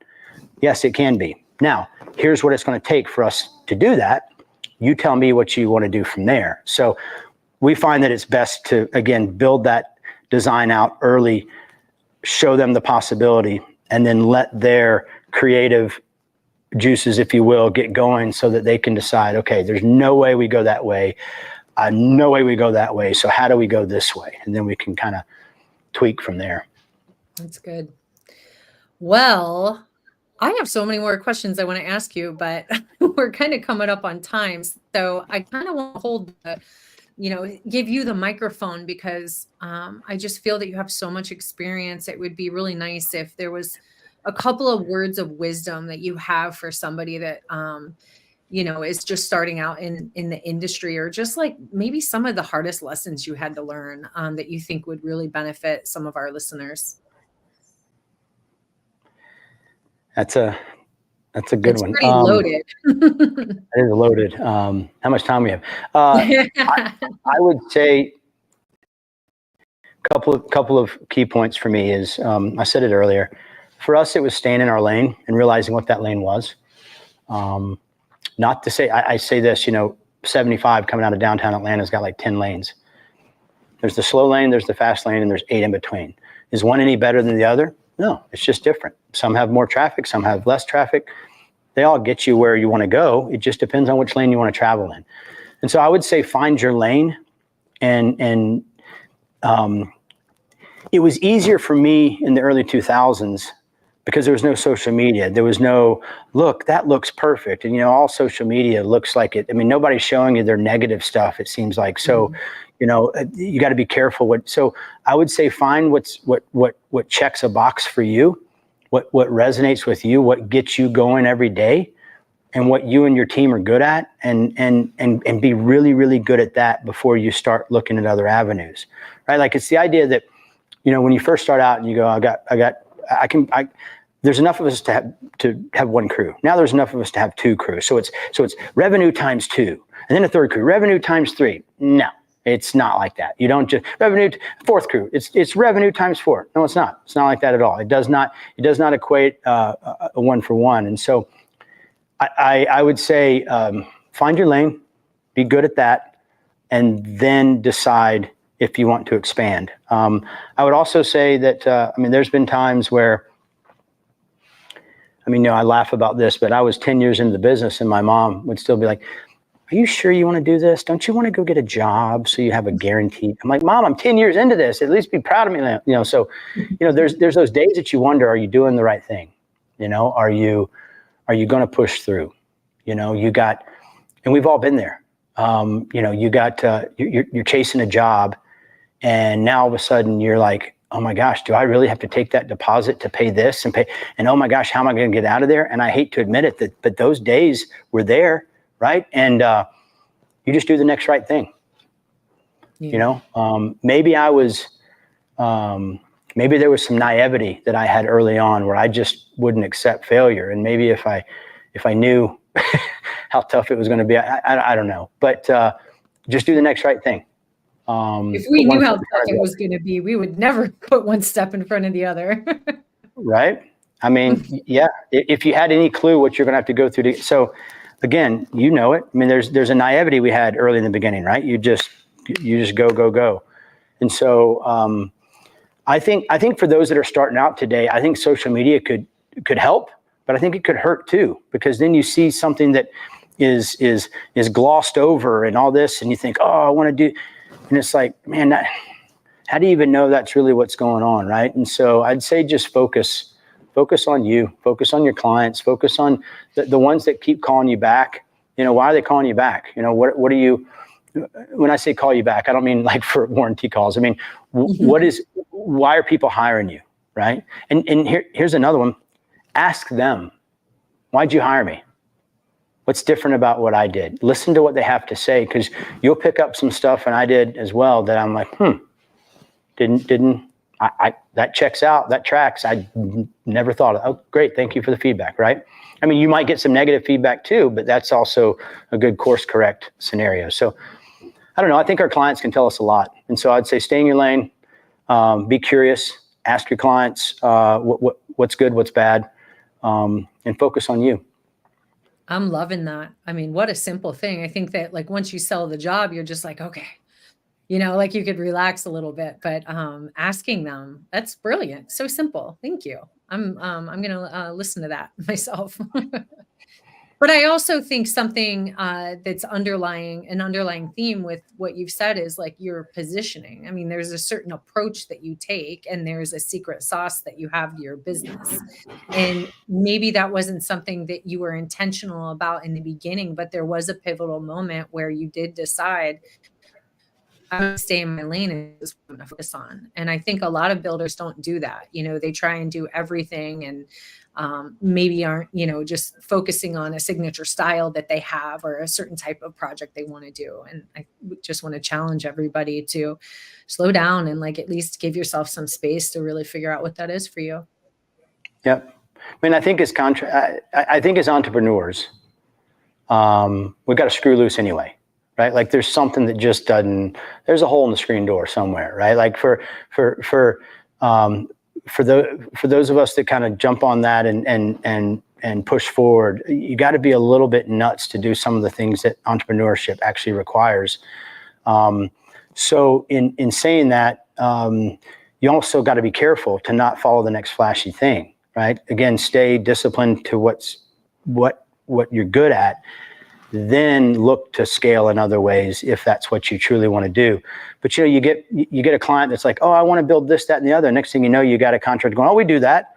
Yes, it can be. Now, here's what it's going to take for us to do that. You tell me what you want to do from there. So we find that it's best to, again, build that design out early, show them the possibility, and then let their creative juices, if you will, get going so that they can decide, okay, there's no way we go that way. No way we go that way. So how do we go this way? And then we can kind of tweak from there. That's good. Well, I have so many more questions I want to ask you, but we're kind of coming up on time. So I kind of want to hold give you the microphone, because I just feel that you have so much experience. It would be really nice if there was a couple of words of wisdom that you have for somebody that, is just starting out in the industry, or just like maybe some of the hardest lessons you had to learn that you think would really benefit some of our listeners. That's a good one. Pretty loaded. It is loaded. How much time we have? I would say a couple of key points for me is, I said it earlier, for us, it was staying in our lane and realizing what that lane was. Not to say, I say this, 75 coming out of downtown Atlanta's got like 10 lanes. There's the slow lane, there's the fast lane, and there's 8 in between. Is one any better than the other? No, it's just different. Some have more traffic, some have less traffic. They all get you where you want to go. It just depends on which lane you want to travel in. And so I would say find your lane. And it was easier for me in the early 2000s because there was no social media. There was no, look, that looks perfect. And, all social media looks like it. I mean, nobody's showing you their negative stuff, it seems like. So, you got to be careful. So I would say find what checks a box for you, what resonates with you, what gets you going every day, and what you and your team are good at, and be really, really good at that before you start looking at other avenues, right? Like, it's the idea that, when you first start out and you go, there's enough of us to have one crew. Now there's enough of us to have 2 crews. So it's revenue times 2, and then a 3rd crew, revenue times 3. No. It's not like that. You don't just revenue, 4th crew. It's revenue times 4. No, it's not. It's not like that at all. It does not equate a 1 for 1. And so I would say find your lane, be good at that, and then decide if you want to expand. I would also say that, there's been times where, I laugh about this, but I was 10 years into the business and my mom would still be like, are you sure you want to do this? Don't you want to go get a job so you have a guarantee? I'm like, Mom, I'm 10 years into this. At least be proud of me. So, there's those days that you wonder, are you doing the right thing? Are you going to push through? You got, and we've all been there. You got, you're chasing a job and now all of a sudden you're like, oh my gosh, do I really have to take that deposit to pay this and pay? And oh my gosh, how am I going to get out of there? And I hate to admit it, but those days were there. Right. And you just do the next right thing. Yeah. Maybe I was, maybe there was some naivety that I had early on where I just wouldn't accept failure. And maybe if I knew how tough it was going to be, I don't know. But just do the next right thing. If we knew how tough it was going to be, we would never put one step in front of the other. Right. Yeah. If you had any clue what you're going to have to go through so again, it. There's a naivety we had early in the beginning, right? You just go. And so I think for those that are starting out today, I think social media could help, but I think it could hurt too, because then you see something that is glossed over and all this, and you think, oh, I want to do, and it's like, man, how do you even know that's really what's going on, right? And so I'd say just focus on you, focus on your clients, focus on the ones that keep calling you back. Why are they calling you back? What are you, when I say call you back, I don't mean like for warranty calls. Why are people hiring you? Right. And here's another one. Ask them, why'd you hire me? What's different about what I did? Listen to what they have to say, because you'll pick up some stuff, and I did as well, that I'm like, that checks out, that tracks. I never thought of, oh, great. Thank you for the feedback. Right. You might get some negative feedback too, but that's also a good course correct scenario. So I don't know. I think our clients can tell us a lot. And so I'd say stay in your lane, be curious, ask your clients what's good, what's bad, and focus on you. I'm loving that. What a simple thing. I think that once you sell the job, you're just like, okay, you could relax a little bit, but asking them, that's brilliant. So simple. Thank you. I'm going to listen to that myself. But I also think something that's an underlying theme with what you've said is your positioning. There's a certain approach that you take, and there's a secret sauce that you have to your business. And maybe that wasn't something that you were intentional about in the beginning, but there was a pivotal moment where you did decide, I'm going to stay in my lane and this is what I'm going to focus on. And I think a lot of builders don't do that. They try and do everything and maybe aren't, just focusing on a signature style that they have or a certain type of project they want to do. And I just want to challenge everybody to slow down and at least give yourself some space to really figure out what that is for you. Yep. I think I think as entrepreneurs, we've got to screw loose anyway. Right? There's something that just doesn't, there's a hole in the screen door somewhere, right? For those of us that kind of jump on that and push forward, you got to be a little bit nuts to do some of the things that entrepreneurship actually requires. So in saying that, you also got to be careful to not follow the next flashy thing, right? Again, stay disciplined to what you're good at. Then look to scale in other ways if that's what you truly want to do. But you get a client that's like, oh, I want to build this, that, and the other. Next thing you know, you got a contractor going, oh, we do that.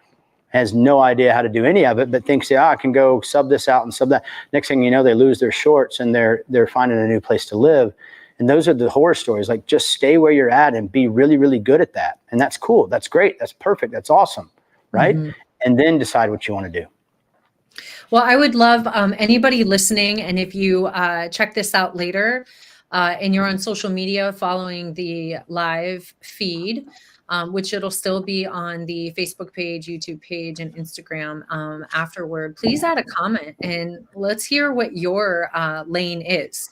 Has no idea how to do any of it, but thinks, I can go sub this out and sub that. Next thing you know, they lose their shorts and they're finding a new place to live. And those are the horror stories. Just stay where you're at and be really, really good at that. And that's cool. That's great. That's perfect. That's awesome. Right. Mm-hmm. And then decide what you want to do. Well, I would love anybody listening, and if you check this out later and you're on social media following the live feed, which it'll still be on the Facebook page, YouTube page, and Instagram afterward, please add a comment and let's hear what your lane is.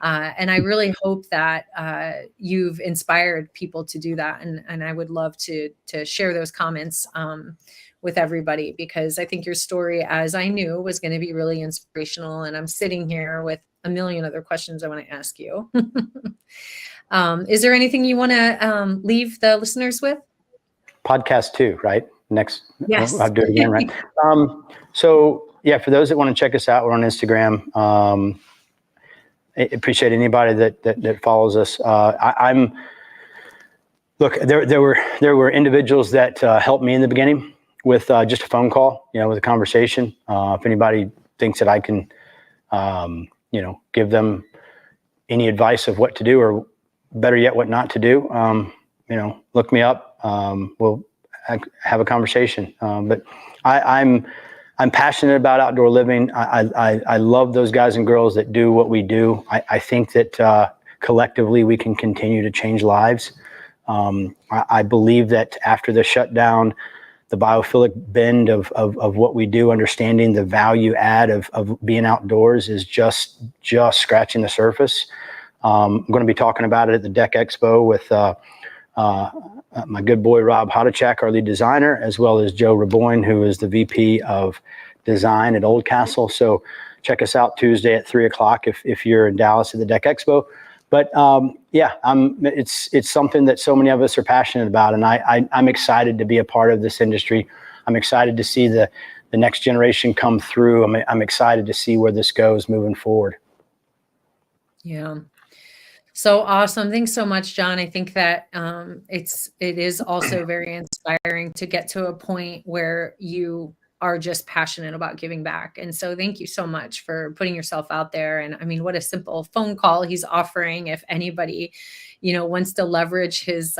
And I really hope that you've inspired people to do that. And I would love to share those comments with everybody, because I think your story, as I knew, was going to be really inspirational. And I'm sitting here with a million other questions I want to ask you. Is there anything you want to leave the listeners with? Podcast 2, right? Next, Yes. I'll do it again, right? So yeah, for those that want to check us out, we're on Instagram. I appreciate anybody that follows us. Look, there were individuals that helped me in the beginning with just a phone call, with a conversation. If anybody thinks that I can, give them any advice of what to do, or better yet, what not to do, look me up. We'll have a conversation. But I'm passionate about outdoor living. I love those guys and girls that do what we do. I think that collectively we can continue to change lives. I believe that after the shutdown, the biophilic bend of what we do, understanding the value add of being outdoors is just scratching the surface. I'm going to be talking about it at the Deck Expo with my good boy Rob Hodachak, our lead designer, as well as Joe Raboyne, who is the VP of design at Oldcastle. So check us out Tuesday at 3:00 if you're in Dallas at the Deck Expo. But it's something that so many of us are passionate about, and I'm excited to be a part of this industry. I'm excited to see the next generation come through. I'm excited to see where this goes moving forward. Yeah. So awesome. Thanks so much, John. I think that it is also very inspiring to get to a point where you are just passionate about giving back. And so thank you so much for putting yourself out there. And I mean, what a simple phone call he's offering. If anybody, wants to leverage his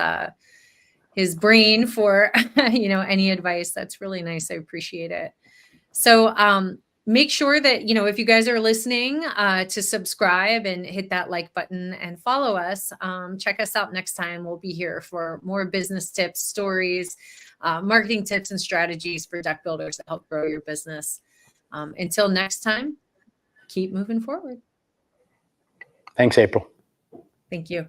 brain for, any advice, that's really nice. I appreciate it. So, make sure that, if you guys are listening, to subscribe and hit that like button and follow us. Check us out next time. We'll be here for more business tips, stories, marketing tips, and strategies for deck builders that help grow your business. Until next time, keep moving forward. Thanks, April. Thank you.